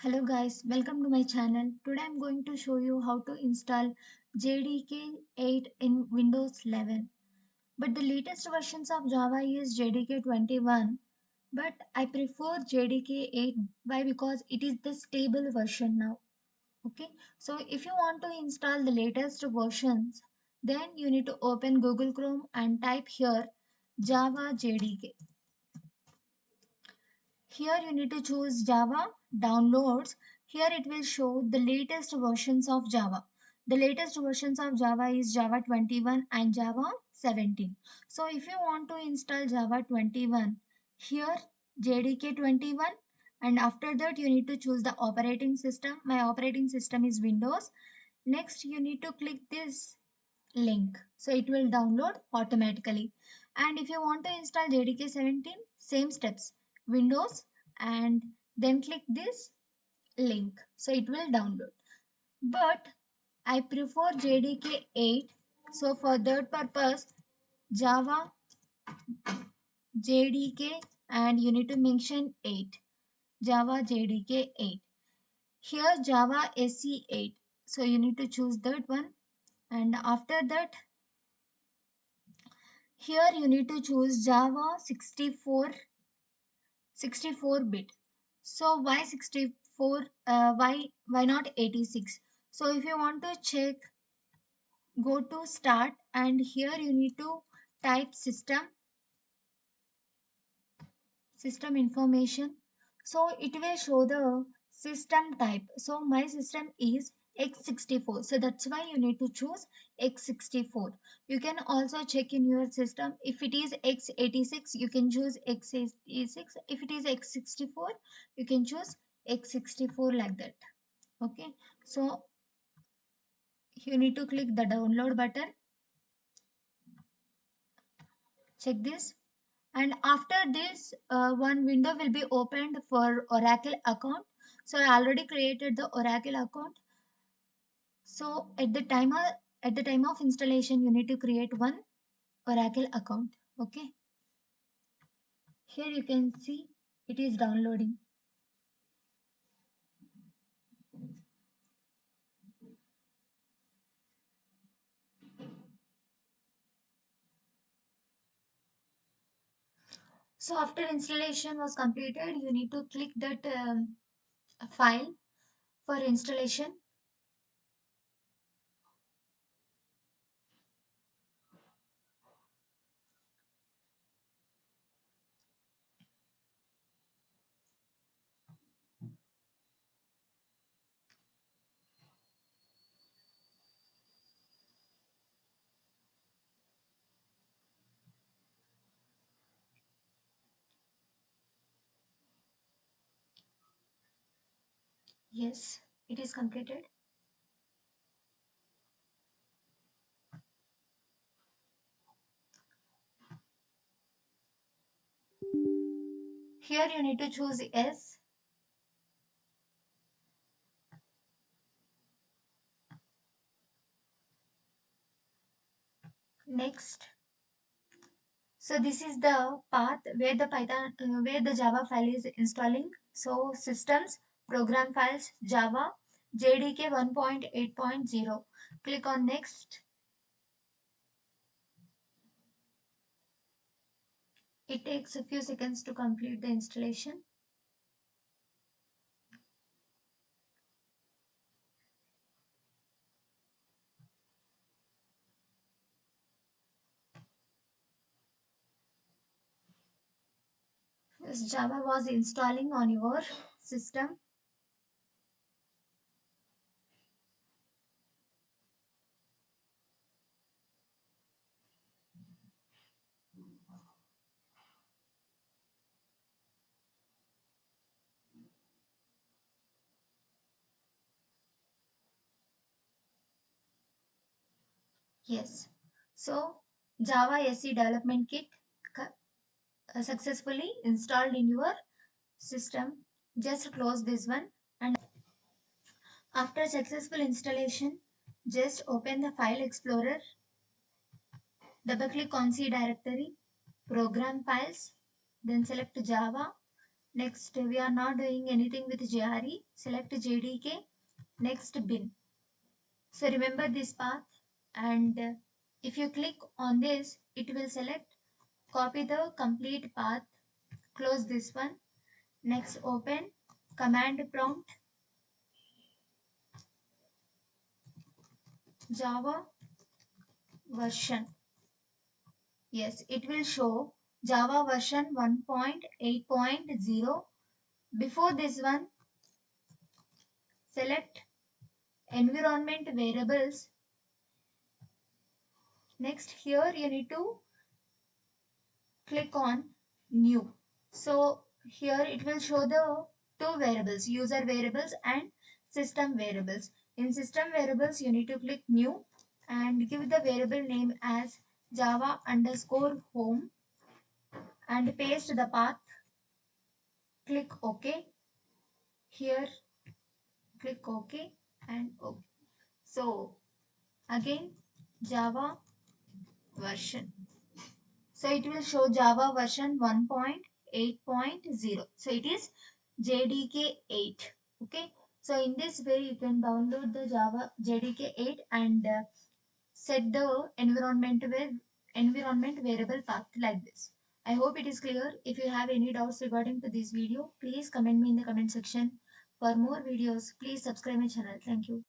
Hello guys, welcome to my channel. Today I'm going to show you how to install JDK 8 in Windows 11. But the latest versions of Java is JDK 21. But I prefer JDK 8. Why? Because it is the stable version now. Okay. So if you want to install the latest versions, then you need to open Google Chrome and type here Java JDK. Here you need to choose Java downloads. Here it will show the latest versions of Java. The latest versions of Java is Java 21 and Java 17. So if you want to install Java 21, here JDK 21, and after that you need to choose the operating system. My operating system is Windows. Next you need to click this link. So it will download automatically. And if you want to install JDK 17, same steps. Windows and then click this link. So it will download. But I prefer JDK 8. So for that purpose, Java JDK and you need to mention 8. Java JDK 8. Here Java SE 8. So you need to choose that one. And after that, here you need to choose Java 64 bit. So why 64? Why not 86? So if you want to check, go to start and here you need to type system information. So it will show the system type. So my system is x64. So that's why you need to choose x64. You can also check in your system. If it is x86, you can choose x86. If it is x64, you can choose x64 like that. Okay. So you need to click the download button. Check this. And after this, one window will be opened for Oracle account. So I already created the Oracle account. So at the time of installation, you need to create one Oracle account. Okay. Here you can see it is downloading. So after installation was completed, you need to click that file for installation. Yes, it is completed. Here you need to choose yes. Next. So this is the path where the where the Java file is installing. So systems, program files, Java, JDK 1.8.0. Click on next. It takes a few seconds to complete the installation. This Java was installing on your system. Yes. So Java SE development kit successfully installed in your system. Just close this one and after successful installation, just open the file explorer, double click on C directory, program files, then select Java, Next, we are not doing anything with JRE. Select JDK. Next, bin. So remember this path, and if you click on this, it will select copy the complete path. Close this one. Next, open command prompt Java version. Yes, it will show Java version 1.8.0. Before this one, select environment variables. Next, here you need to click on new. So here it will show the two variables, user variables and system variables. In system variables, you need to click new and give the variable name as java underscore home and paste the path. Click OK. Here, click OK and OK. So again, Java version. So it will show Java version 1.8.0. So it is JDK 8. Okay. So in this way, you can download the Java JDK 8 and set the environment variable path like this. I hope it is clear. If you have any doubts regarding to this video, please comment me in the comment section. For more videos, please subscribe my channel. Thank you.